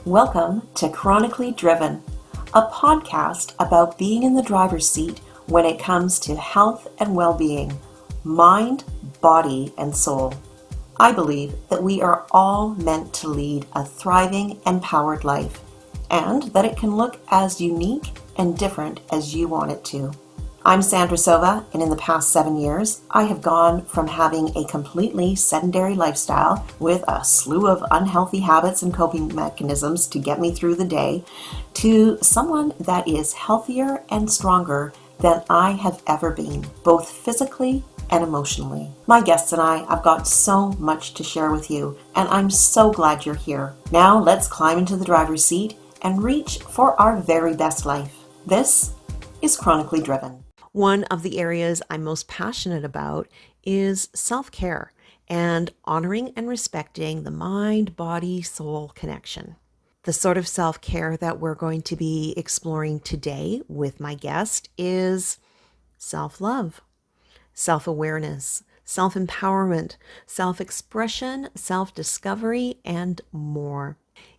Welcome to Chronically Driven, a podcast about being in the driver's seat when it comes to health and well-being, mind, body, and soul. I believe that we are all meant to lead a thriving, empowered life, and that it can look as unique and different as you want it to. I'm Sandra Silva, and in the past 7 years, I have gone from having a completely sedentary lifestyle with a slew of unhealthy habits and coping mechanisms to get me through the day to someone that is healthier and stronger than I have ever been, both physically and emotionally. My guests and I have got so much to share with you, and I'm so glad you're here. Now let's climb into the driver's seat and reach for our very best life. This is Chronically Driven. One of the areas I'm most passionate about is self-care and honoring and respecting the mind, body, soul connection. The sort of self-care that we're going to be exploring today with my guest is self-love, self-awareness, self-empowerment, self-expression, self-discovery, and more.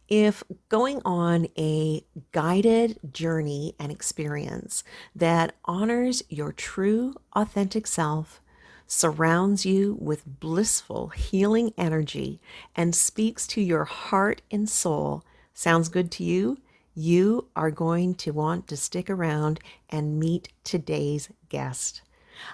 If going on a guided journey and experience that honors your true, authentic self, surrounds you with blissful, healing energy, and speaks to your heart and soul sounds good to you, you are going to want to stick around and meet today's guest.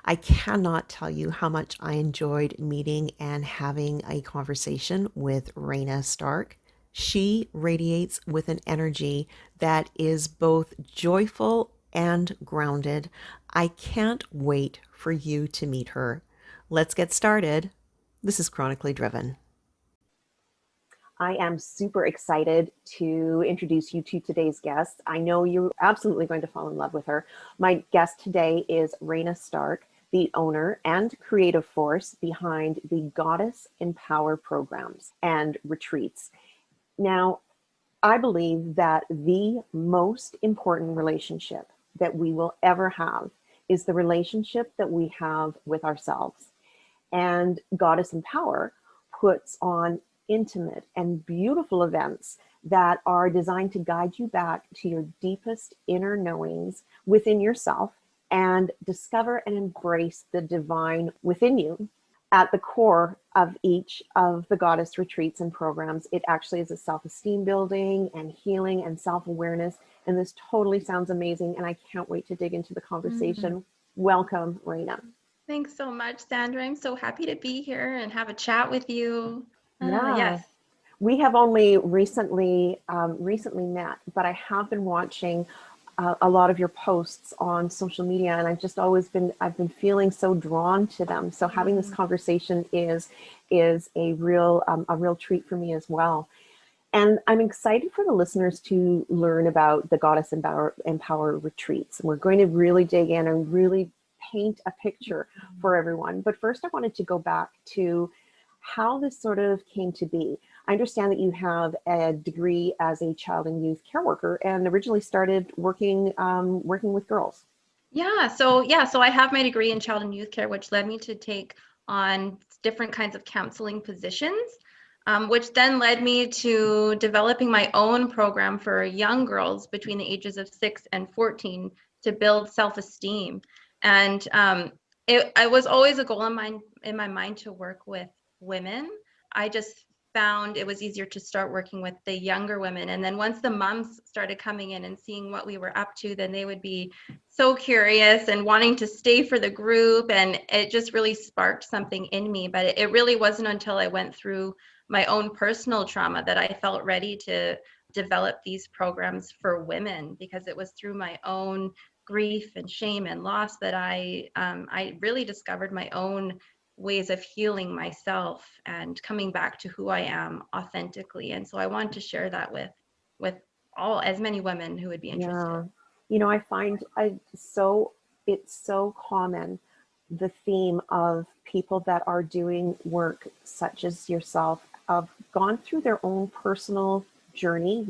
I cannot tell you how much I enjoyed meeting and having a conversation with Reina Starke. She radiates with an energy that is both joyful and grounded. I can't wait for you to meet her. Let's get started. This is Chronically Driven. I am super excited to introduce you to today's guest. I know you're absolutely going to fall in love with her. My guest today is Reina Starke, the owner and creative force behind the Goddess Empower programs and retreats. Now, I believe that the most important relationship that we will ever have is the relationship that we have with ourselves. And Goddess Empower puts on intimate and beautiful events that are designed to guide you back to your deepest inner knowings within yourself and discover and embrace the divine within you. At the core of each of the Goddess retreats and programs, it actually is a self-esteem building and healing and self-awareness. And this totally sounds amazing. And I can't wait to dig into the conversation. Welcome, Reina. Thanks so much, Sandra. I'm so happy to be here and have a chat with you. Yes. We have only recently met, but I have been watching a lot of your posts on social media, and I've been feeling so drawn to them. So having this conversation is a real treat for me as well. And I'm excited for the listeners to learn about the Goddess Empower retreats. And we're going to really dig in and really paint a picture for everyone. But first, I wanted to go back to how this sort of came to be. I understand that you have a degree as a child and youth care worker and originally started working with girls. So I have my degree in child and youth care, which led me to take on different kinds of counseling positions, which then led me to developing my own program for young girls between the ages of 6 and 14 to build self-esteem. And it was always a goal in my mind to work with women. I just found it was easier to start working with the younger women. And then once the moms started coming in and seeing what we were up to, then they would be so curious and wanting to stay for the group. And it just really sparked something in me. But it really wasn't until I went through my own personal trauma that I felt ready to develop these programs for women, because it was through my own grief and shame and loss that I really discovered my own ways of healing myself and coming back to who I am authentically. And so I want to share that with as many women who would be interested. Yeah. I find it's so common, the theme of people that are doing work such as yourself have gone through their own personal journey.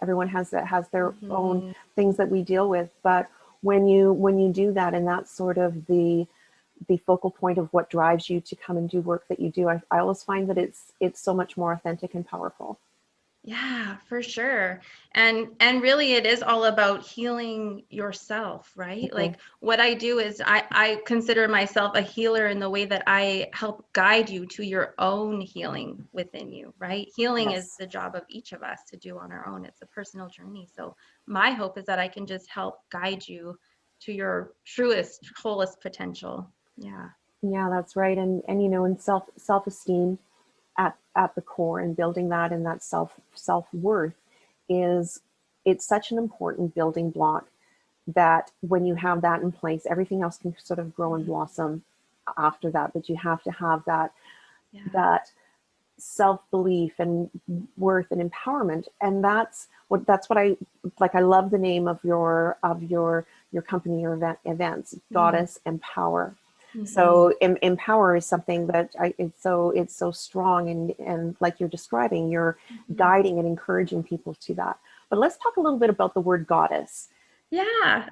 Everyone has their own things that we deal with, but when you do that, and that's sort of the focal point of what drives you to come and do work that you do, I always find that it's so much more authentic and powerful. Yeah, for sure. And really it is all about healing yourself, right? Mhm. Like what I do is I consider myself a healer in the way that I help guide you to your own healing within you, right? Healing is Yes. the job of each of us to do on our own. It's a personal journey. So my hope is that I can just help guide you to your truest, wholest potential. Yeah. Yeah, that's right. And you know, and self-esteem at the core, and building that, and that self-worth is, it's such an important building block, that when you have that in place, everything else can sort of grow and Mhm. blossom after that. But you have to have that, Yeah. that self-belief and worth and empowerment. And that's what I like. I love the name of your company, your events, Mm-hmm. Goddess Empower. Mm-hmm. So empower is something that it's so strong, and like you're describing, you're Mm-hmm. guiding and encouraging people to that. But let's talk a little bit about the word goddess, Yeah.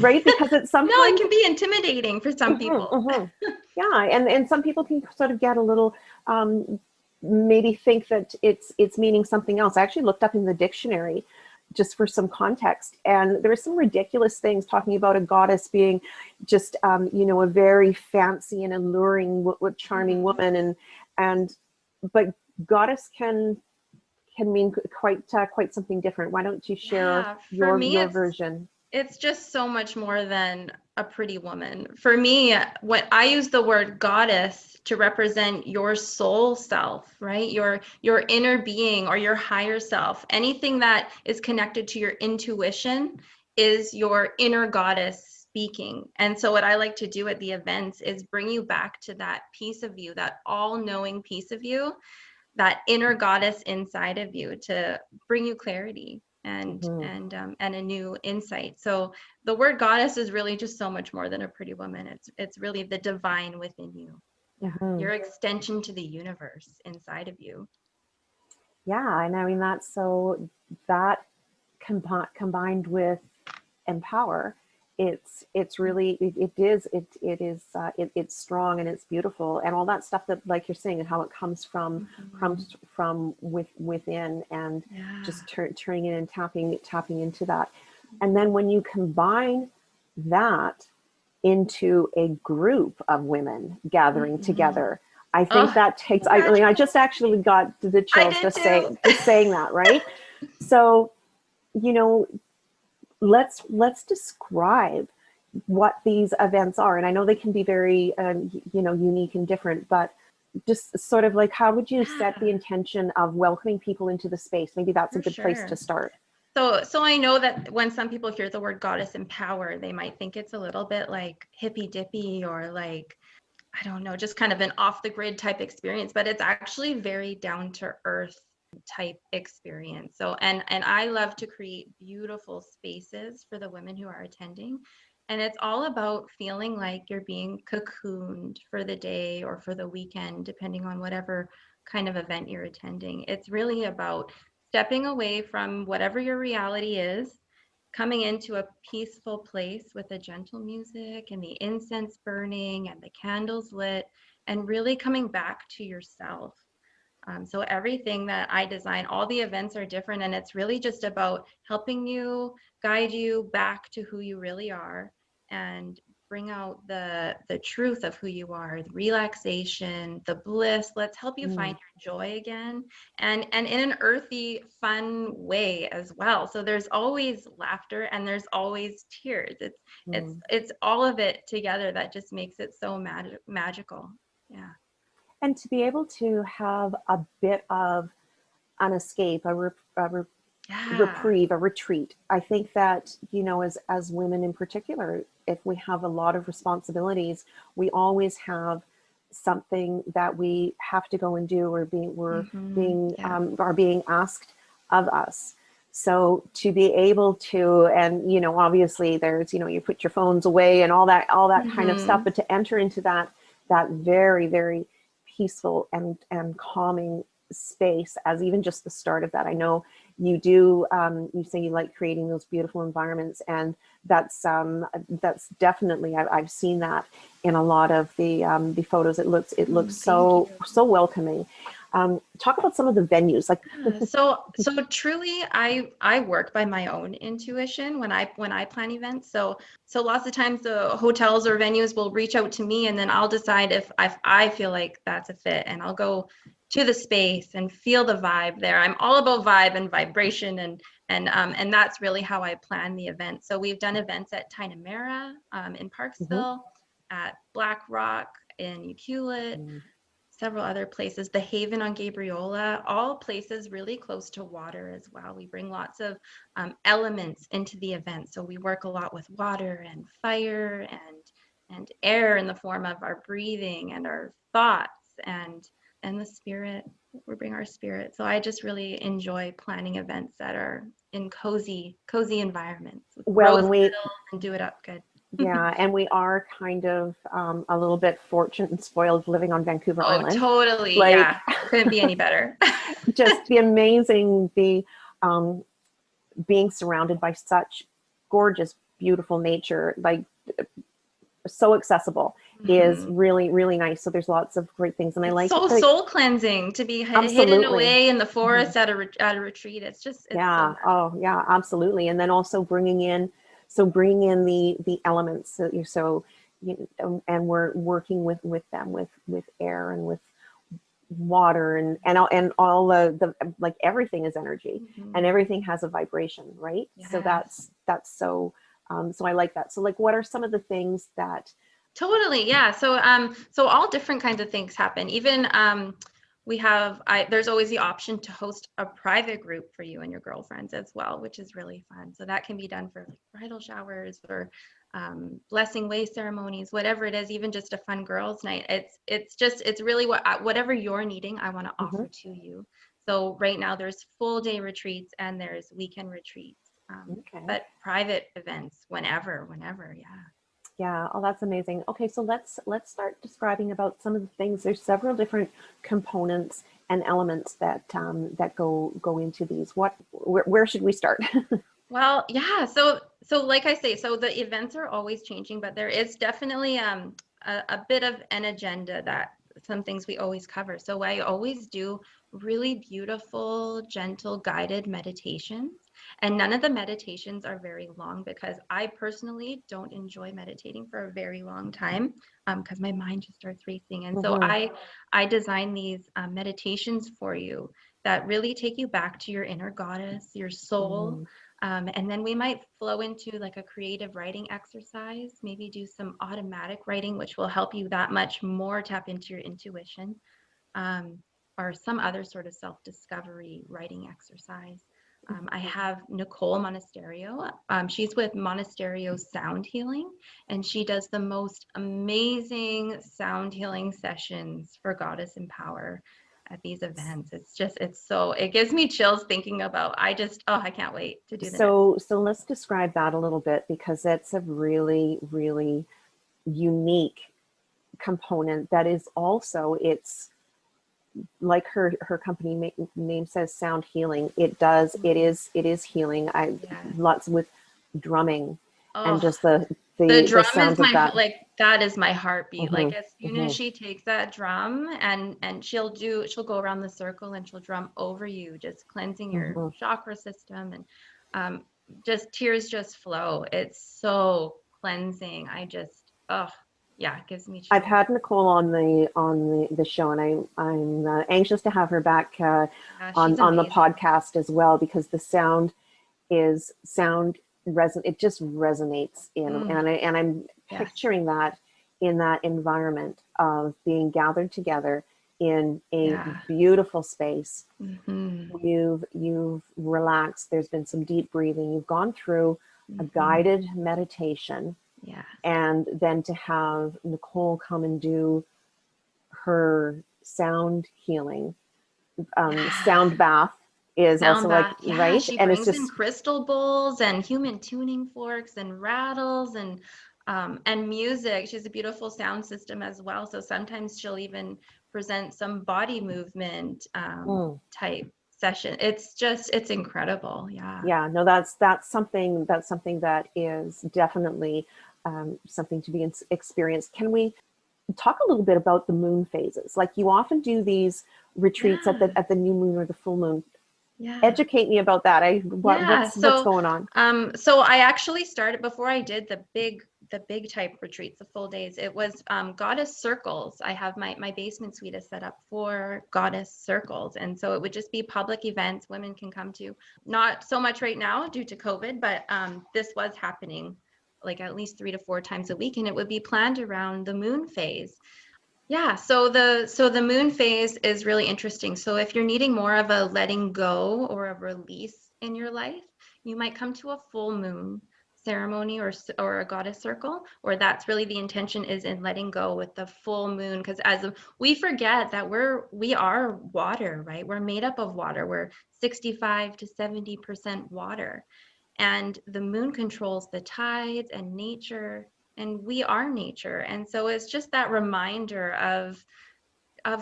right? Because it's No, it sometimes, can be intimidating for some mhm, people. mhm. Yeah, and some people can sort of get a little, um, maybe think that it's meaning something else. I actually looked up in the dictionary just for some context, and there are some ridiculous things talking about a goddess being just, you know, a very fancy and alluring, charming Mhm. woman, and but goddess can mean quite something different. Why don't you share Yeah, for your me, your version? it's just so much more than a pretty woman. For me, when I use the word goddess to represent your soul self, right? Your inner being or your higher self. Anything that is connected to your intuition is your inner goddess speaking. And so what I like to do at the events is bring you back to that piece of you, that all-knowing piece of you, that inner goddess inside of you, to bring you clarity Mhm, and a new insight. So the word goddess is really just so much more than a pretty woman. It's really the divine within you. Yeah, mhm. your extension to the universe inside of you. Yeah, and I mean that's so, that combined with empower, it's really, it's strong and it's beautiful, and all that stuff that, like you're saying, and how it comes from, Mhm. within, and Yeah. just turning in and tapping into that. And then when you combine that into a group of women gathering Mhm. together, I think Oh, that takes, I mean, I magical. just actually got the I chills did just too. saying that, right? So, you know, let's describe what these events are. And I know they can be very, you know, unique and different, but just sort of like, how would you set the Yeah, intention of welcoming people into the space? Maybe that's a for good place to sure. start. So I know that when some people hear the word goddess empower, they might think it's a little bit like hippy dippy or like, I don't know, just kind of an off the grid type experience, but it's actually very down to earth type experience. So and I love to create beautiful spaces for the women who are attending. And it's all about feeling like you're being cocooned for the day or for the weekend, depending on whatever kind of event you're attending. It's really about stepping away from whatever your reality is, coming into a peaceful place with the gentle music and the incense burning and the candles lit, and really coming back to yourself. So everything that I design, all the events are different, and it's really just about helping you guide you back to who you really are and bring out the truth of who you are, the relaxation, the bliss. Let's help you Mm, find your joy again, and in an earthy, fun way as well. So there's always laughter and there's always tears. mm. It's all of it together that just makes it so magical. Yeah. And to be able to have a bit of an escape, Yeah. reprieve, a retreat. I think that, you know, as women in particular, if we have a lot of responsibilities, we always have something that we have to go and do, or Yeah. are being asked of us. So to be able to, and you know, obviously there's, you know, you put your phones away and all that kind of stuff, Hmm. but to enter into that very, very peaceful and calming space as even just the start of that. I know you do, you say you like creating those beautiful environments, and that's definitely, I've seen that in a lot of the photos. It looks Thank so you. so welcoming. Talk about some of the venues. Like, So truly, I work by my own intuition when I plan events. So lots of times the hotels or venues will reach out to me, and then I'll decide if I feel like that's a fit, and I'll go to the space and feel the vibe there. I'm all about vibe and vibration, and that's really how I plan the event. So we've done events at Tinamera, in Parksville, at Black Rock in Ucluelet, several other places, the Haven on Gabriola, all places really close to water as well. We bring lots of elements into the event. So we work a lot with water and fire and air in the form of our breathing and our thoughts and the spirit. We bring our spirit. So I just really enjoy planning events that are in cozy environments with rose petals and do it up good. Yeah, and we are kind of a little bit fortunate and spoiled living on Vancouver Island. Totally. Like, yeah, couldn't be any better. Just the amazing, being surrounded by such gorgeous, beautiful nature, like so accessible, is really, really nice. So there's lots of great things, and I like so soul cleansing to be hidden away in the forest at a retreat. It's just yeah. So oh yeah, absolutely. And then also bringing in the elements. So and we're working with them with air and with water and all the like, everything is energy, and everything has a vibration, right? Yes. So that's so so I like that. So like, what are some of the things that Totally, yeah. So all different kinds of things happen. Even there's always the option to host a private group for you and your girlfriends as well, which is really fun. So that can be done for like bridal showers or blessing way ceremonies, whatever it is, even just a fun girls' night. It's really whatever you're needing, I want to offer to you. So right now there's full day retreats and there's weekend retreats, but private events whenever, yeah. Yeah, oh, that's amazing. Okay, so let's start describing about some of the things. There's several different components and elements that that go into these. Where should we start? Well, yeah. So like I say, so the events are always changing, but there is definitely a bit of an agenda, that some things we always cover. So I always do really beautiful, gentle, guided meditations. And none of the meditations are very long, because I personally don't enjoy meditating for a very long time, because my mind just starts racing. And so I design these meditations for you that really take you back to your inner goddess, your soul. And then we might flow into like a creative writing exercise, maybe do some automatic writing, which will help you that much more tap into your intuition, or some other sort of self-discovery writing exercise. I have Nicole Monasterio. She's with Monasterio Sound Healing, and she does the most amazing sound healing sessions for Goddess Empower at these events. It gives me chills thinking about. I can't wait to do that. So let's describe that a little bit, because it's a really, really unique component that is also, it's like her company name says, sound healing. It is healing. Lots with drumming, and just the drum sound is my, of that. like, that is my heartbeat. Like, as soon as she takes that drum and she'll go around the circle and she'll drum over you, just cleansing your chakra system, and just tears just flow. It's so cleansing. Yeah, it gives me chills. I've had Nicole on the show, and I'm anxious to have her back on the podcast as well, because the sound it just resonates in, and I'm picturing that in that environment of being gathered together in a beautiful space. You've relaxed. There's been some deep breathing. You've gone through a guided meditation. Yeah. And then to have Nicole come and do her sound healing, sound bath is sound also bath. Like, right? She and brings it's just in crystal bowls and human tuning forks and rattles and music. She has a beautiful sound system as well. So sometimes she'll even present some body movement type session. It's incredible. Yeah, no, that's something that is definitely something to be experienced. Can we talk a little bit about the moon phases? Like, you often do these retreats Yeah. at the new moon or the full moon. Yeah. Educate me about that. Yeah. What's going on? So I actually started before I did the big type retreats, the full days. It was goddess circles. I have my basement suite is set up for goddess circles, and so it would just be public events women can come to. Not so much right now due to COVID, but this was happening like at least 3 to 4 times a week, and it would be planned around the moon phase. Yeah, so the moon phase is really interesting. So if you're needing more of a letting go or a release in your life, you might come to a full moon ceremony or a goddess circle, or that's really the intention is in letting go with the full moon. Because we forget that we are water, right? We're made up of water. We're 65 to 70% water. And the moon controls the tides and nature, and we are nature. And so it's just that reminder of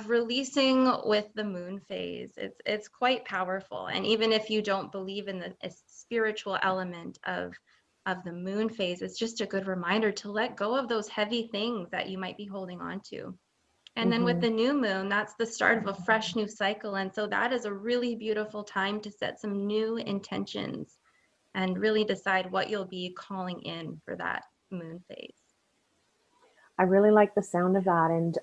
releasing with the moon phase. It's quite powerful. And even if you don't believe in the spiritual element of the moon phase, it's just a good reminder to let go of those heavy things that you might be holding on to. And then with the new moon, that's the start of a fresh new cycle. And so that is a really beautiful time to set some new intentions and really decide what you'll be calling in for that moon phase. I really like the sound of that, and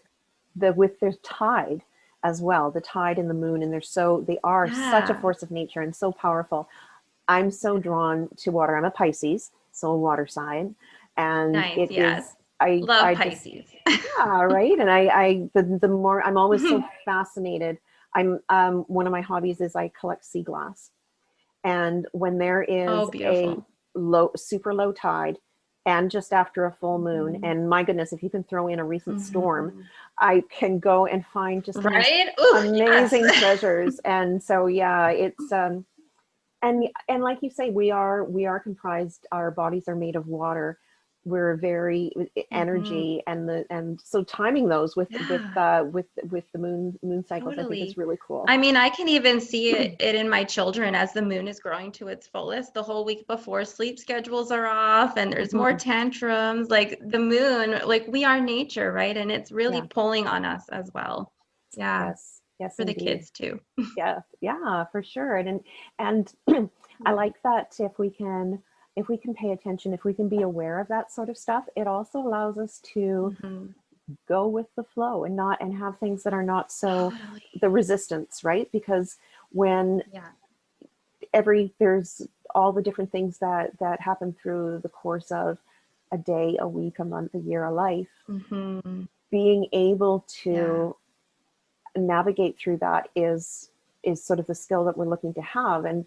with their tide as well, the tide and the moon, and they are such a force of nature and so powerful. I'm so drawn to water. I'm a Pisces, so a water sign, and nice, it yes. is. Love I Pisces. yeah, right. And the more I'm always so fascinated. I'm one of my hobbies is I collect sea glass, and when there is a super low tide and just after a full moon, and my goodness, if you can throw in a recent storm, I can go and find just the most amazing treasures. And so yeah, it's and like you say, we are comprised, our bodies are made of water. We're very energy, and so timing those with the moon cycles, I think is really cool. I mean, I can even see it in my children as the moon is growing to its fullest. The whole week before, sleep schedules are off and there's more tantrums. Like the moon, like we are nature, right? And it's really pulling on us as well. Yeah. Yes, for indeed. The kids too. Yeah, for sure. And I like that if we can pay attention, if we can be aware of that sort of stuff, it also allows us to go with the flow and have things that are not so the resistance, right? Because when there's all the different things that happen through the course of a day, a week, a month, a year, a life, being able to navigate through that is sort of the skill that we're looking to have. And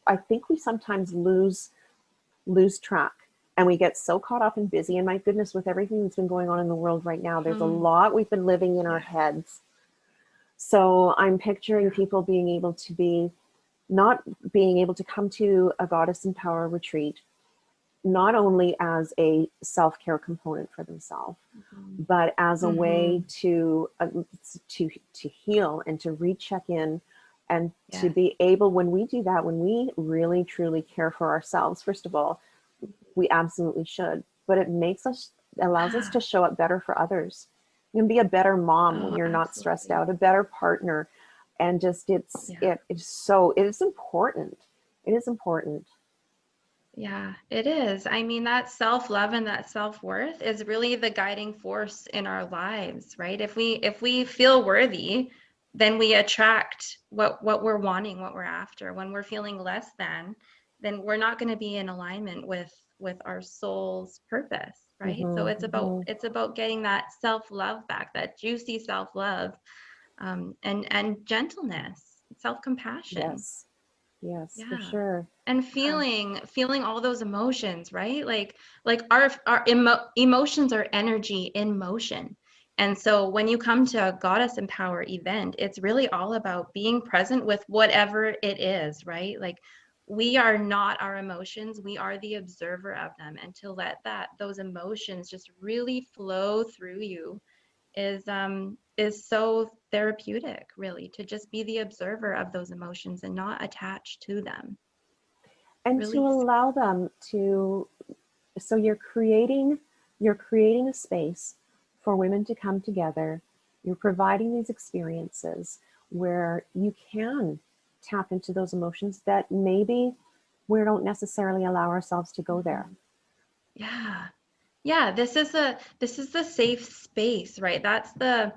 I think we sometimes lose track, and we get so caught up and busy. And my goodness, with everything that's been going on in the world right now, there's a lot we've been living in our heads. So I'm picturing people not being able to come to a Goddess in Power retreat, not only as a self-care component for themselves, but as a way to heal and to recheck in, and to be able, when we do that, when we really truly care for ourselves, first of all, we absolutely should, but it allows us to show up better for others. You can be a better mom when you're not stressed out, a better partner, and just it is important. It is important. Yeah, it is. I mean, that self-love and that self-worth is really the guiding force in our lives, right? If we feel worthy, then we attract what we're wanting, what we're after. When we're feeling less than, then we're not going to be in alignment with our soul's purpose, right? So it's about getting that self-love back, that juicy self-love, and gentleness, self-compassion. Yes, for sure. And feeling all those emotions, right? Like our emotions are energy in motion. And so when you come to a Goddess Empower event, it's really all about being present with whatever it is, right? Like we are not our emotions, we are the observer of them. And to let those emotions just really flow through you is so therapeutic, really, to just be the observer of those emotions and not attach to them. And to allow them to, so you're creating a space for women to come together. You're providing these experiences where you can tap into those emotions that maybe we don't necessarily allow ourselves to go there. Yeah. Yeah, this is the safe space, right? That's the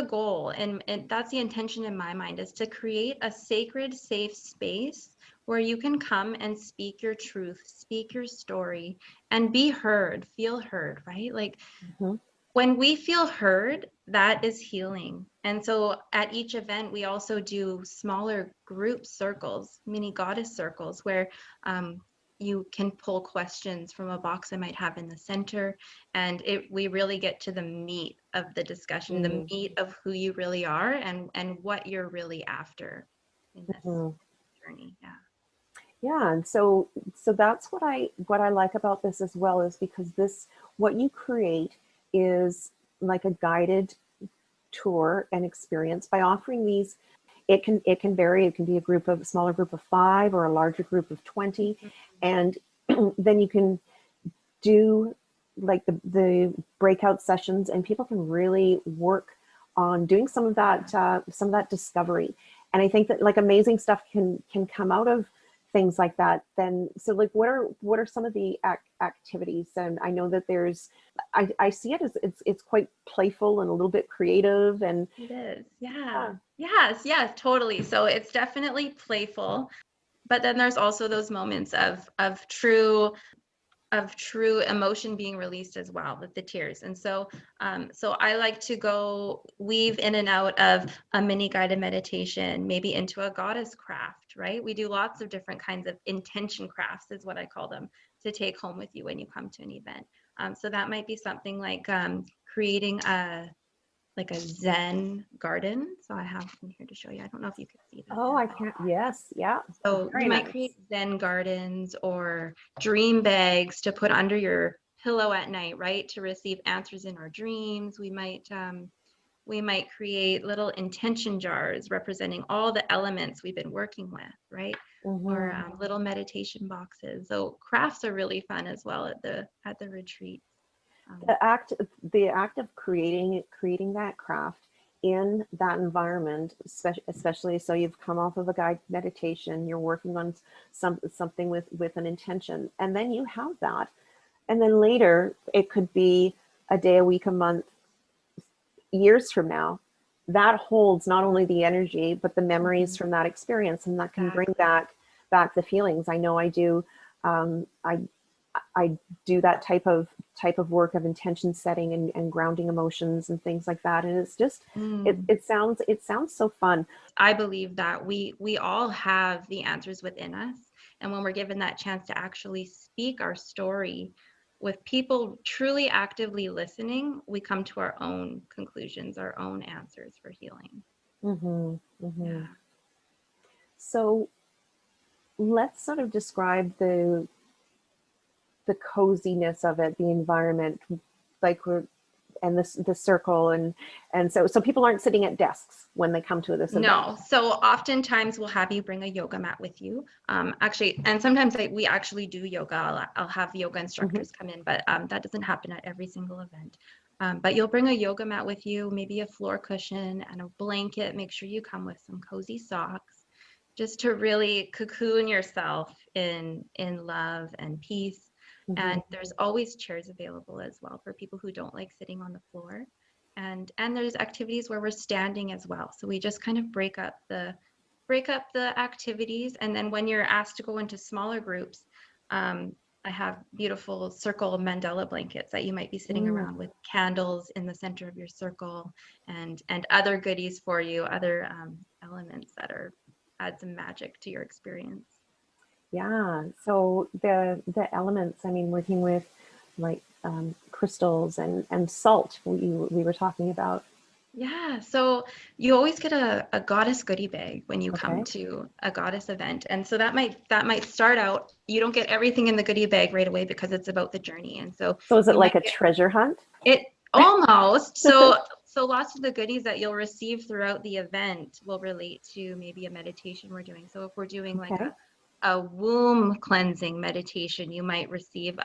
goal, and that's the intention in my mind, is to create a sacred, safe space where you can come and speak your truth, speak your story, and be heard, feel heard, right? Like Mm-hmm. when we feel heard, that is healing. And so at each event, we also do smaller group circles, mini goddess circles, where you can pull questions from a box I might have in the center. And we really get to the meat of the discussion, the meat of who you really are, and what you're really after in this journey. Yeah. Yeah, and so that's what I like about this as well, is because this, what you create is like a guided tour and experience by offering these. It can vary. It can be a smaller group of 5 or a larger group of 20, and then you can do like the breakout sessions, and people can really work on doing some of that discovery. And I think that like amazing stuff can come out of things like that. Then, so like what are some of the activities? And I know that there's, I see it as it's quite playful and a little bit creative, and it is. Yeah. Yes, totally. So it's definitely playful, but then there's also those moments of true emotion being released as well, with the tears. And so so I like to go weave in and out of a mini guided meditation, maybe into a goddess craft, right? We do lots of different kinds of intention crafts, is what I call them, to take home with you when you come to an event. So that might be something like creating a Zen garden. So I have one here to show you. I don't know if you could see that. oh, I can't. Yes, yeah. So Very you might nice. create Zen gardens or dream bags to put under your pillow at night, right? To receive answers in our dreams. We might create little intention jars representing all the elements we've been working with, right? Or little meditation boxes. So crafts are really fun as well at the retreat. The act of creating that craft in that environment, especially so you've come off of a guided meditation, you're working on something with an intention, and then you have that, and then later it could be a day, a week, a month, years from now, that holds not only the energy but the memories from that experience, and that can bring back the feelings. I know I do. I do that type of work of intention setting and grounding emotions and things like that, and it's just it sounds so fun. I believe that we all have the answers within us, and when we're given that chance to actually speak our story with people truly actively listening, we come to our own conclusions, our own answers for healing. Yeah. So let's sort of describe the coziness of it, the environment, like and the circle, and so people aren't sitting at desks when they come to this event. No. So oftentimes we'll have you bring a yoga mat with you. Actually, and sometimes we actually do yoga. I'll have yoga instructors come in, but that doesn't happen at every single event. But you'll bring a yoga mat with you, maybe a floor cushion and a blanket. Make sure you come with some cozy socks, just to really cocoon yourself in love and peace. And there's always chairs available as well for people who don't like sitting on the floor. And there's activities where we're standing as well. So we just kind of break up the activities. And then when you're asked to go into smaller groups, I have beautiful circle mandala blankets that you might be sitting around with candles in the center of your circle, and other goodies for you, other elements that add some magic to your experience. Yeah. So the elements, I mean, working with like crystals and salt, we were talking about. Yeah, so you always get a goddess goodie bag when you come to a goddess event. And so that might start out, you don't get everything in the goodie bag right away because it's about the journey. And so is it like a treasure hunt? It almost. So lots of the goodies that you'll receive throughout the event will relate to maybe a meditation we're doing. So if we're doing like a womb cleansing meditation, you might receive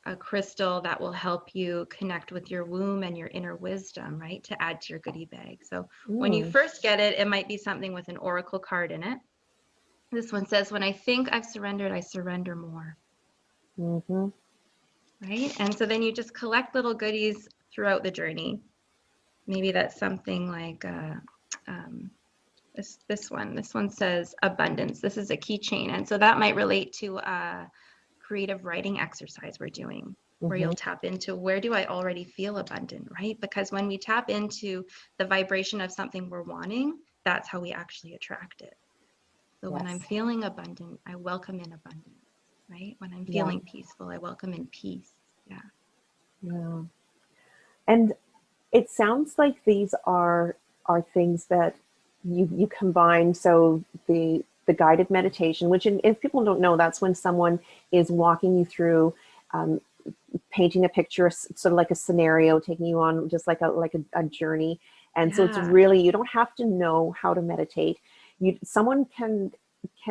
a crystal that will help you connect with your womb and your inner wisdom, right? To add to your goodie bag. So when you first get it, it might be something with an oracle card in it. This one says, when I think I've surrendered, I surrender more. Mm-hmm. Right? And so then you just collect little goodies throughout the journey. Maybe that's something like this one. This one says abundance. This is a keychain. And so that might relate to a creative writing exercise we're doing, where you'll tap into, where do I already feel abundant, right? Because when we tap into the vibration of something we're wanting, that's how we actually attract it. So when I'm feeling abundant, I welcome in abundance, right? When I'm feeling peaceful, I welcome in peace. Yeah. And it sounds like these are things that you combine. So the guided meditation, which if people don't know, that's when someone is walking you through, painting a picture, sort of like a scenario, taking you on just like a journey. And so it's really, you don't have to know how to meditate. Someone can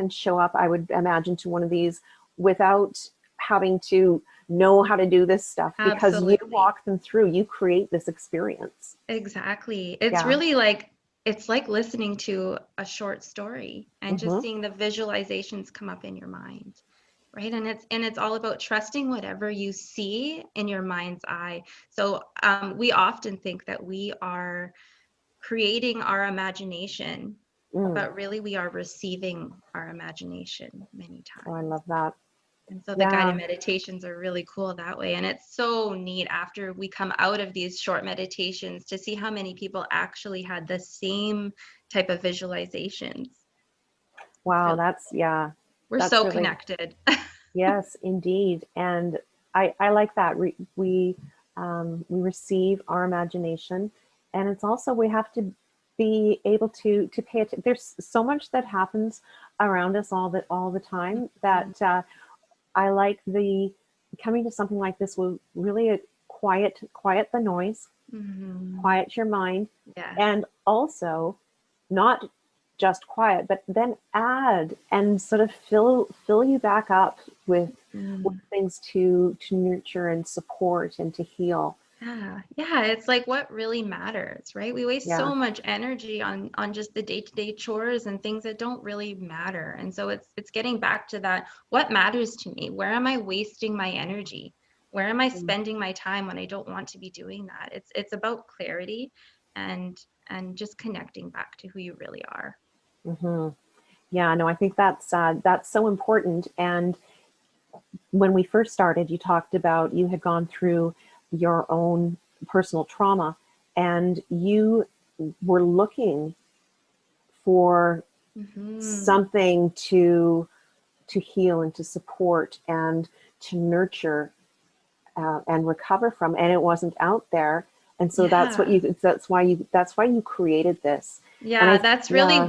show up, I would imagine, to one of these without having to know how to do this stuff, because you walk them through, you create this experience. Exactly. It's really like, it's like listening to a short story and just seeing the visualizations come up in your mind, right? And it's all about trusting whatever you see in your mind's eye. So we often think that we are creating our imagination, but really we are receiving our imagination many times. Oh, I love that. And so the guided meditations are really cool that way. And it's so neat after we come out of these short meditations to see how many people actually had the same type of visualizations. Wow, we're that's so really connected. Yes, indeed. And I like that. We receive our imagination, and it's also, we have to be able to pay attention. There's so much that happens around us all the time that I like the coming to something like this will really quiet the noise, quiet your mind, and also not just quiet, but then add and sort of fill you back up with things to nurture and support and to heal. Yeah, it's like what really matters, right? We waste so much energy on just the day-to-day chores and things that don't really matter. And so it's getting back to that, what matters to me? Where am I wasting my energy? Where am I spending my time when I don't want to be doing that? It's about clarity and just connecting back to who you really are. Yeah, no, I think that's so important. And when we first started, you talked about you had gone through your own personal trauma, and you were looking for something to heal and to support and to nurture and recover from, and it wasn't out there. And so that's why you created this. And that's really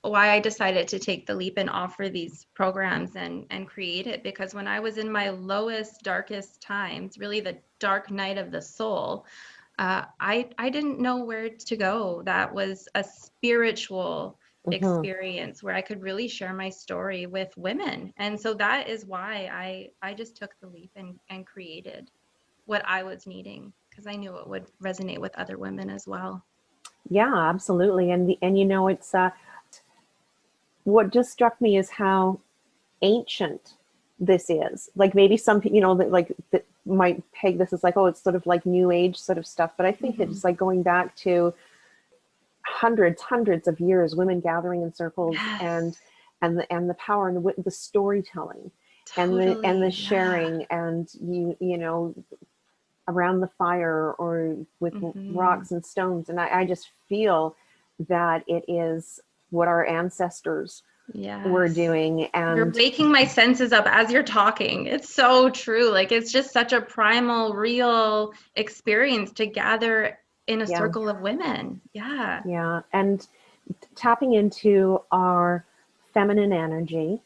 why I decided to take the leap and offer these programs and create it, because when I was in my lowest, darkest times, really the dark night of the soul, I didn't know where to go. That was a spiritual experience where I could really share my story with women. And so that is why I just took the leap and created what I was needing, because I knew it would resonate with other women as well. Yeah, absolutely. And it's what just struck me is how ancient this is. Like maybe some that might peg this as like, oh, it's sort of like new age sort of stuff, but I think it's like going back to hundreds of years, women gathering in circles and the power and the storytelling and the sharing and you know around the fire or with rocks and stones. And I just feel that it is what our ancestors were doing. And you're waking my senses up as you're talking. It's so true. Like, it's just such a primal, real experience to gather in a circle of women. Yeah. And tapping into our feminine energy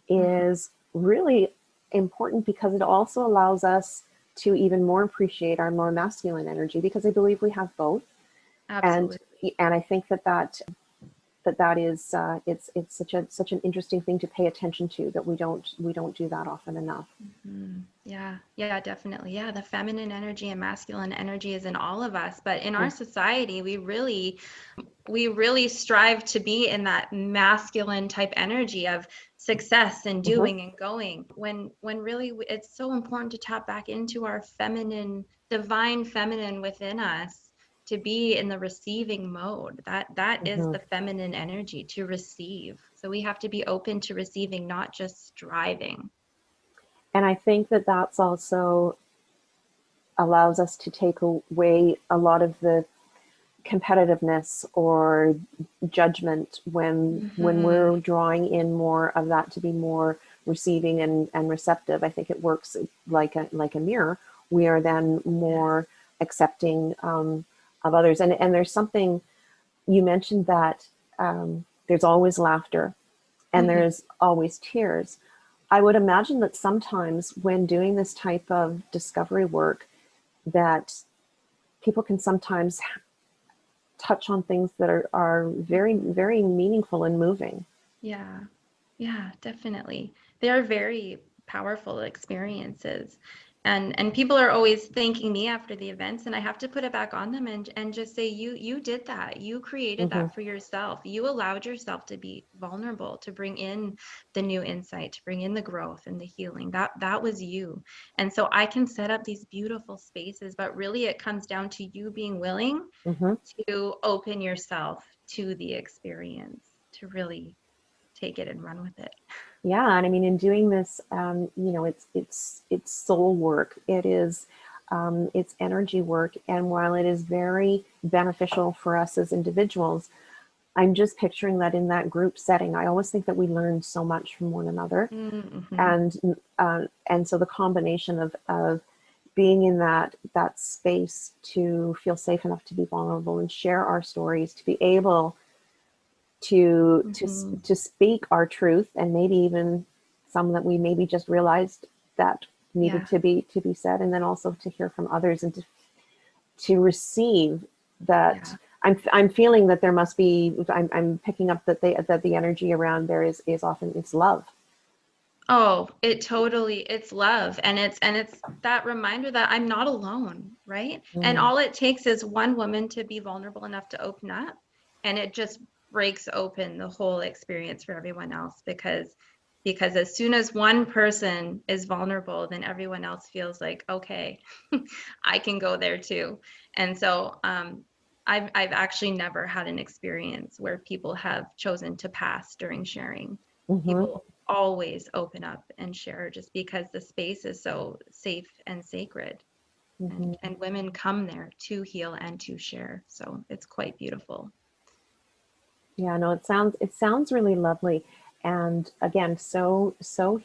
is really important, because it also allows us to even more appreciate our more masculine energy, because I believe we have both. Absolutely. And I think that that is it's such an interesting thing to pay attention to, that we don't do that often enough. Yeah, definitely. Yeah, the feminine energy and masculine energy is in all of us, but in our society, we really strive to be in that masculine type energy of success and doing and going, when really it's so important to tap back into our feminine, divine feminine within us, to be in the receiving mode. That is the feminine energy, to receive. So we have to be open to receiving, not just striving. And I think that that's also allows us to take away a lot of the competitiveness or judgment when we're drawing in more of that to be more receiving and receptive. I think it works like a mirror. We are then more accepting of others. And there's something, you mentioned that there's always laughter and there's always tears. I would imagine that sometimes when doing this type of discovery work, that people can sometimes touch on things that are very, very meaningful and moving. Yeah, definitely. They are very powerful experiences. And people are always thanking me after the events, and I have to put it back on them and just say, you did that. You created that for yourself. You allowed yourself to be vulnerable, to bring in the new insight, to bring in the growth and the healing. That was you. And so I can set up these beautiful spaces, but really it comes down to you being willing to open yourself to the experience, to really take it and run with it. Yeah, and I mean, in doing this, it's soul work. It is, it's energy work, and while it is very beneficial for us as individuals, I'm just picturing that in that group setting. I always think that we learn so much from one another, and so the combination of being in that space to feel safe enough to be vulnerable and share our stories, to be able to speak our truth, and maybe even some that we maybe just realized that needed to be said, and then also to hear from others and to receive that. I'm feeling that there must be, I'm picking up that the energy around there is often, it's love. Oh, it's love. And it's that reminder that I'm not alone, right? And all it takes is one woman to be vulnerable enough to open up, and it just breaks open the whole experience for everyone else, because as soon as one person is vulnerable, then everyone else feels like, okay, I can go there too. And so I've actually never had an experience where people have chosen to pass during sharing. People always open up and share, just because the space is so safe and sacred. And women come there to heal and to share. So it's quite beautiful. Yeah, no, it sounds really lovely. And again, so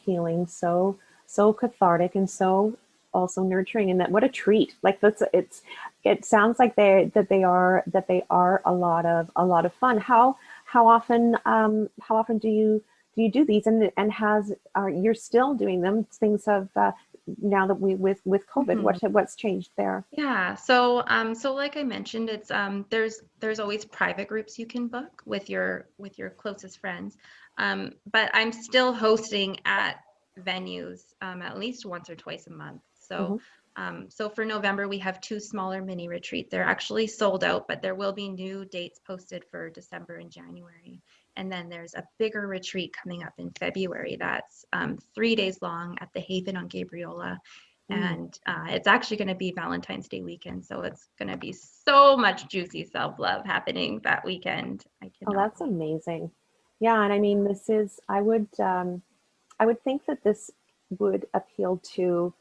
healing, so cathartic, and so also nurturing. And that, what a treat. Like it sounds like they are a lot of fun. How often do you do these, and you're still doing them? Things have now that with COVID, what's changed there? Yeah, so like I mentioned, it's there's always private groups you can book with your closest friends, but I'm still hosting at venues at least once or twice a month. So so for November we have 2 smaller mini retreats. They're actually sold out, but there will be new dates posted for December and January. And then there's a bigger retreat coming up in February that's 3 days long at the Haven on Gabriola. And it's actually going to be Valentine's Day weekend. So it's going to be so much juicy self-love happening that weekend. Oh, that's amazing. Yeah. And I mean, I would think that this would appeal to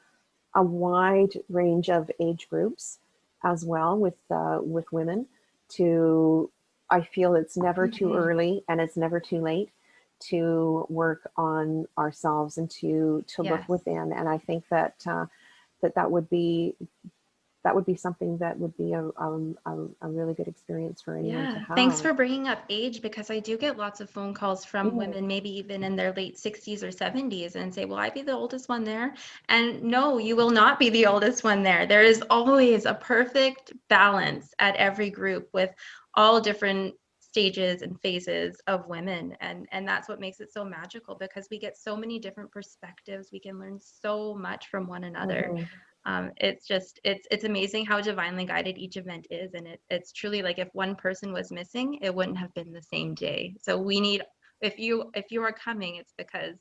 a wide range of age groups as well, with women. I feel it's never too early and it's never too late to work on ourselves and to look within. And I think that that would be something that would be a really good experience for anyone to have. Thanks for bringing up age, because I do get lots of phone calls from women, maybe even in their late 60s or 70s, and say, will I be the oldest one there? And no, you will not be the oldest one there. There is always a perfect balance at every group, with all different stages and phases of women, and that's what makes it so magical, because we get so many different perspectives. We can learn so much from one another. It's amazing how divinely guided each event is, and it's truly like, if one person was missing, it wouldn't have been the same day. So we need, if you are coming, it's because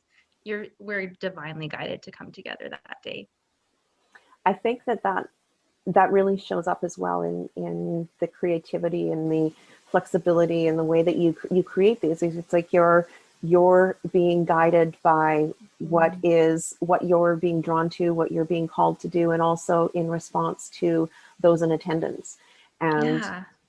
we're divinely guided to come together that day. I think that really shows up as well in the creativity and the flexibility and the way that you create these. It's like you're being guided by what you're being drawn to, what you're being called to do, and also in response to those in attendance. And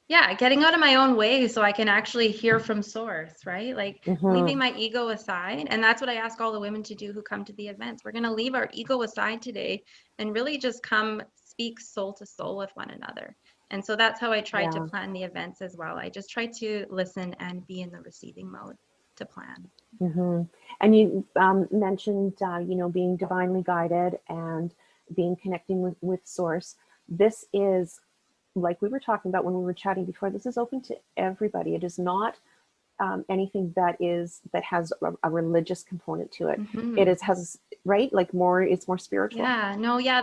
yeah, getting out of my own way so I can actually hear from source, right? Like leaving my ego aside. And that's what I ask all the women to do who come to the events. We're going to leave our ego aside today and really just come speak soul to soul with one another. And so that's how I try to plan the events as well. I just try to listen and be in the receiving mode to plan. And you mentioned, being divinely guided and being connecting with source. This is, like we were talking about when we were chatting before, this is open to everybody. It is not anything that has a religious component to it. It has right, like it's more spiritual.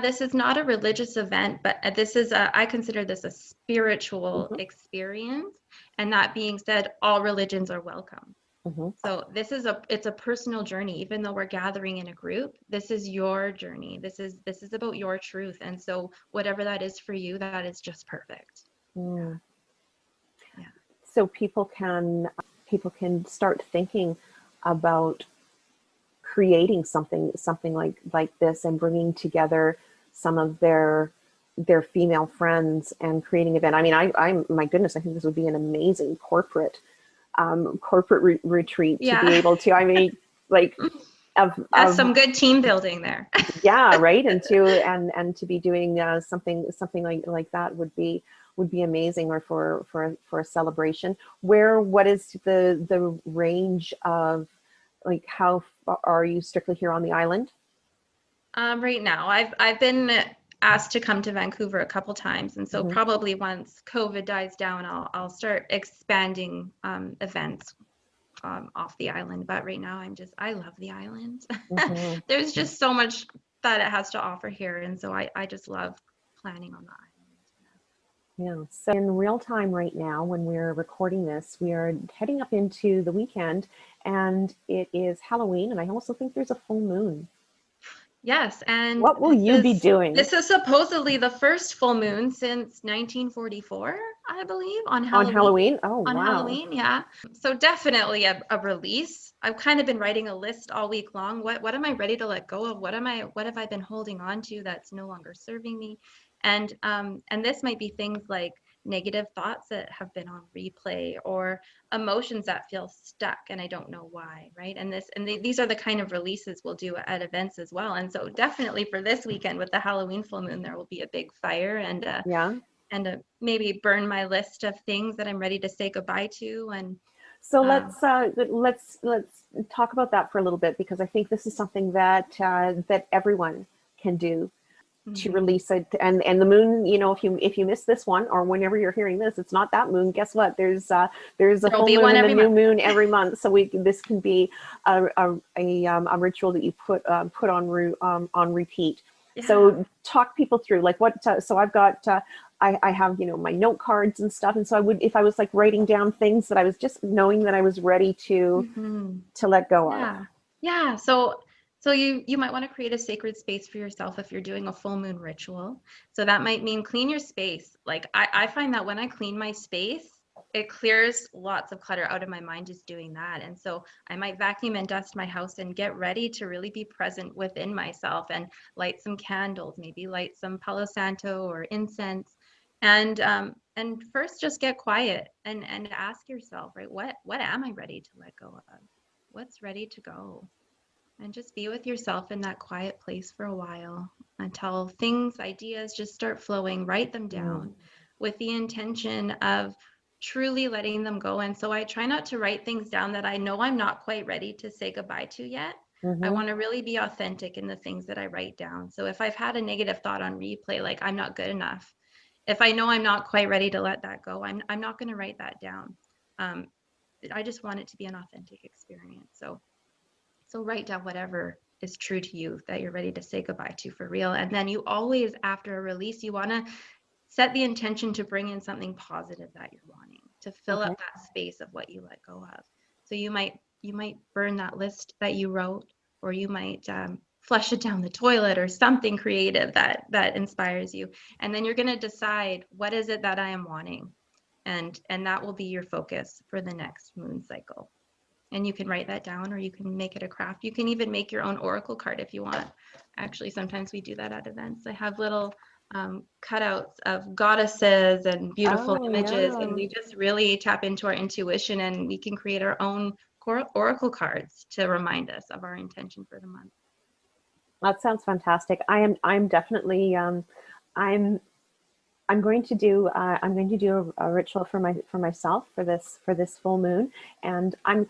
This is not a religious event, but this is I consider this a spiritual experience. And that being said, all religions are welcome. So it's a personal journey. Even though we're gathering in a group, this is your journey. This is about your truth. And so whatever that is for you, that is just perfect. So people can start thinking about creating something like this, and bringing together some of their female friends and creating an event. I mean, I'm my goodness, I think this would be an amazing corporate retreat to be able to, I mean, like that's some good team building there. Right. And to be doing something like that would be amazing, or for a celebration. What is the range of, like, how are you strictly here on the island? Right now, I've been asked to come to Vancouver a couple times, and so probably once COVID dies down, I'll start expanding events off the island. But right now, I love the island. There's just so much that it has to offer here, and so I just love planning on the island. So in real time right now, when we're recording this, we are heading up into the weekend, and it is Halloween, and I also think there's a full moon. Yes, and what will you be doing? This is supposedly the first full moon since 1944, I believe, on Halloween. On Halloween? Oh, on wow. Halloween, yeah. So definitely a release. I've kind of been writing a list all week long. What am I ready to let go of? What have I been holding on to that's no longer serving me? And this might be things like negative thoughts that have been on replay, or emotions that feel stuck and I don't know why, right? And these are the kind of releases we'll do at events as well. And so definitely for this weekend with the Halloween full moon, there will be a big fire and maybe burn my list of things that I'm ready to say goodbye to. And so let's talk about that for a little bit, because I think this is something that everyone can do to release it. And the moon, if you miss this one, or whenever you're hearing this, it's not that moon. Guess what? There's a full moon and a new moon every month. So this can be a ritual that you put on repeat. So talk people through, like, what. So I've got I have my note cards and stuff, and so if I was like writing down things that I was just knowing that I was ready to let go of. So you might want to create a sacred space for yourself if you're doing a full moon ritual. So that might mean clean your space. Like I find that when I clean my space, it clears lots of clutter out of my mind just doing that. And so I might vacuum and dust my house and get ready to really be present within myself, and light some candles, maybe light some Palo Santo or incense. And first just get quiet and ask yourself, right, what am I ready to let go of? What's ready to go? And just be with yourself in that quiet place for a while until ideas just start flowing. Write them down with the intention of truly letting them go. And so I try not to write things down that I know I'm not quite ready to say goodbye to yet. I want to really be authentic in the things that I write down. So if I've had a negative thought on replay, like I'm not good enough, if I know I'm not quite ready to let that go, I'm not going to write that down. I just want it to be an authentic experience. So write down whatever is true to you that you're ready to say goodbye to for real. And then you always, after a release, you want to set the intention to bring in something positive that you're wanting to fill up that space of what you let go of. So you might burn that list that you wrote, or you might flush it down the toilet, or something creative that inspires you. And then you're going to decide, what is it that I am wanting? And that will be your focus for the next moon cycle. And you can write that down, or you can make it a craft. You can even make your own oracle card if you want. Actually, sometimes we do that at events. I have little cutouts of goddesses and beautiful images, and we just really tap into our intuition, and we can create our own oracle cards to remind us of our intention for the month. That sounds fantastic. I'm definitely I'm going to do a ritual for myself for this full moon, and I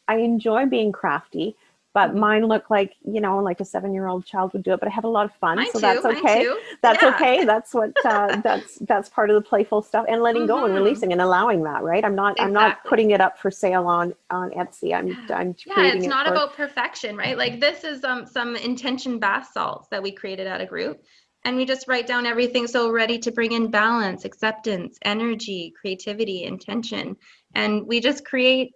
enjoy being crafty, but mine look like, like a 7-year-old child would do it, but I have a lot of fun. Mine so too, that's okay. That's okay. That's what that's part of the playful stuff, and letting go and releasing and allowing that, right? I'm not putting it up for sale on Etsy. I'm creating it's not it about perfection, right? Like, this is some intention bath salts that we created at a group. And we just write down everything. So ready to bring in balance, acceptance, energy, creativity, intention. And we just create,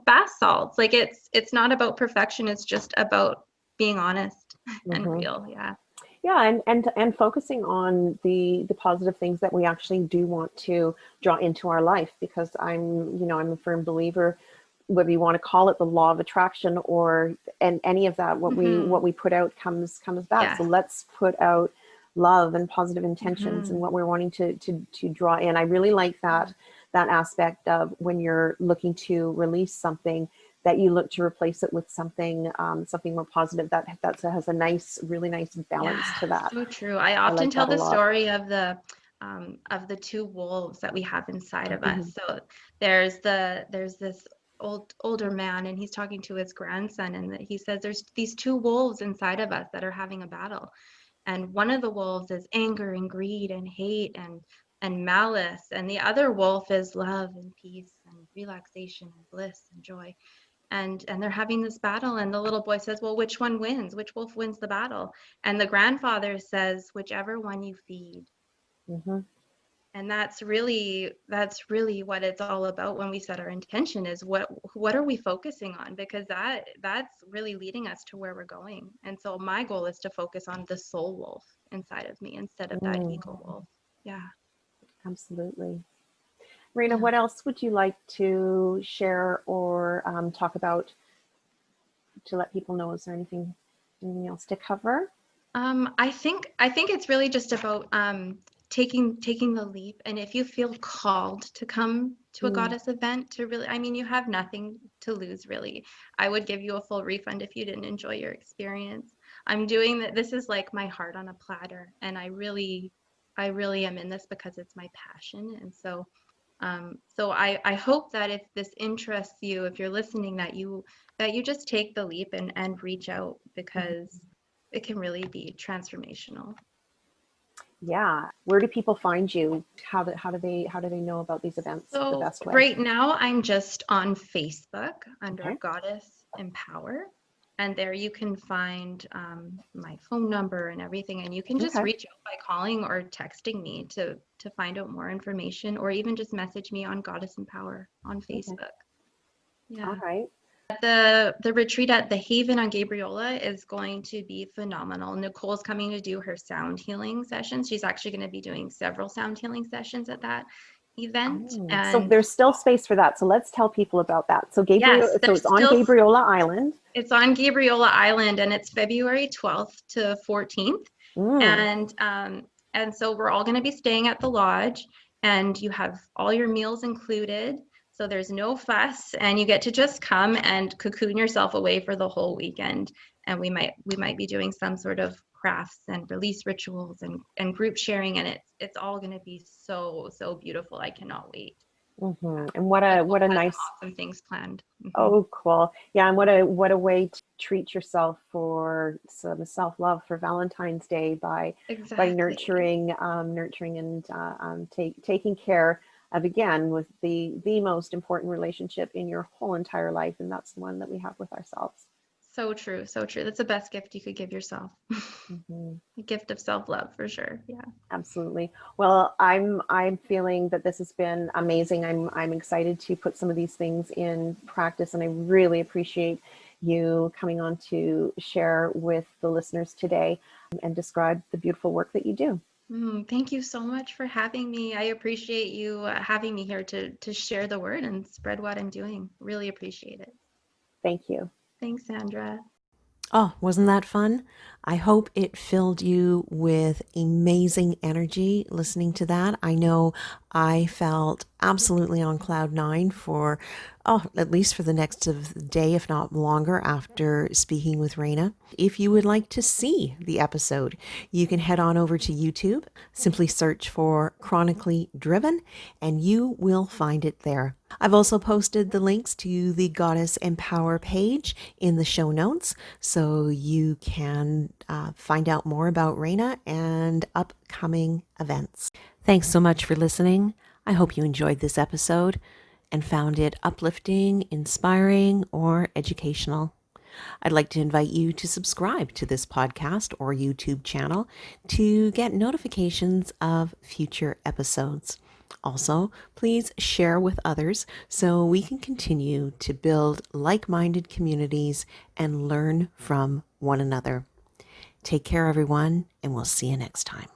bath salts. Like, it's not about perfection. It's just about being honest and real. Yeah. Yeah. And focusing on the positive things that we actually do want to draw into our life, because I'm a firm believer, whether you want to call it the law of attraction and any of that, what we put out comes back. So let's put out love and positive intentions and what we're wanting to draw in. I really like that aspect of, when you're looking to release something, that you look to replace it with something more positive that has a really nice balance to that. So true. I often tell the story of the two wolves that we have inside of us. So there's this older man, and he's talking to his grandson, and he says there's these two wolves inside of us that are having a battle. And one of the wolves is anger and greed and hate and malice. And the other wolf is love and peace and relaxation and bliss and joy. And they're having this battle. And the little boy says, well, which one wins? Which wolf wins the battle? And the grandfather says, whichever one you feed. And that's really what it's all about when we set our intention, is what are we focusing on? Because that's really leading us to where we're going. And so my goal is to focus on the soul wolf inside of me instead of that ego wolf. Yeah. Absolutely. Reina, what else would you like to share or talk about to let people know? Is there anything else to cover? I think it's really just about taking the leap. And if you feel called to come to a goddess event, to really, you have nothing to lose, really. I would give you a full refund if you didn't enjoy your experience. I'm doing that. This is like my heart on a platter, and I really am in this because it's my passion. And so I hope that if this interests you, if you're listening, that you just take the leap and reach out, because it can really be transformational. Yeah. Where do people find you? How do they know about these events the best way? Right now I'm just on Facebook under Goddess Empower. And there you can find my phone number and everything. And you can just reach out by calling or texting me to find out more information, or even just message me on Goddess Empower on Facebook. Yeah. All right. The retreat at the Haven on Gabriola is going to be phenomenal. Nicole's coming to do her sound healing sessions. She's actually going to be doing several sound healing sessions at that event. And so there's still space for that. So let's tell people about that. So it's on Gabriola Island. It's on Gabriola Island, and it's February 12th to 14th. And so we're all going to be staying at the lodge, and you have all your meals included. So there's no fuss, and you get to just come and cocoon yourself away for the whole weekend. And we might be doing some sort of crafts and release rituals and group sharing, and it's all going to be so beautiful. I cannot wait. And what a nice, awesome things planned. Oh, cool. Yeah. And what a way to treat yourself for some self-love for Valentine's Day by nurturing and taking care again, with the most important relationship in your whole entire life, and that's the one that we have with ourselves. So true, so true. That's the best gift you could give yourself. Mm-hmm. A gift of self-love, for sure. Yeah. Absolutely. Well, I'm feeling that this has been amazing. I'm excited to put some of these things in practice, and I really appreciate you coming on to share with the listeners today and describe the beautiful work that you do. Thank you so much for having me. I appreciate you having me here to share the word and spread what I'm doing. Really appreciate it. Thank you. Thanks, Sandra. Oh, wasn't that fun? I hope it filled you with amazing energy listening to that. I know I felt absolutely on cloud nine for, at least for the next of the day, if not longer, after speaking with Reina. If you would like to see the episode, you can head on over to YouTube, simply search for Chronically Driven, and you will find it there. I've also posted the links to the Goddess Empower page in the show notes, so you can find out more about Reina and upcoming events. Thanks so much for listening. I hope you enjoyed this episode and found it uplifting, inspiring, or educational. I'd like to invite you to subscribe to this podcast or YouTube channel to get notifications of future episodes. Also, please share with others so we can continue to build like-minded communities and learn from one another. Take care, everyone, and we'll see you next time.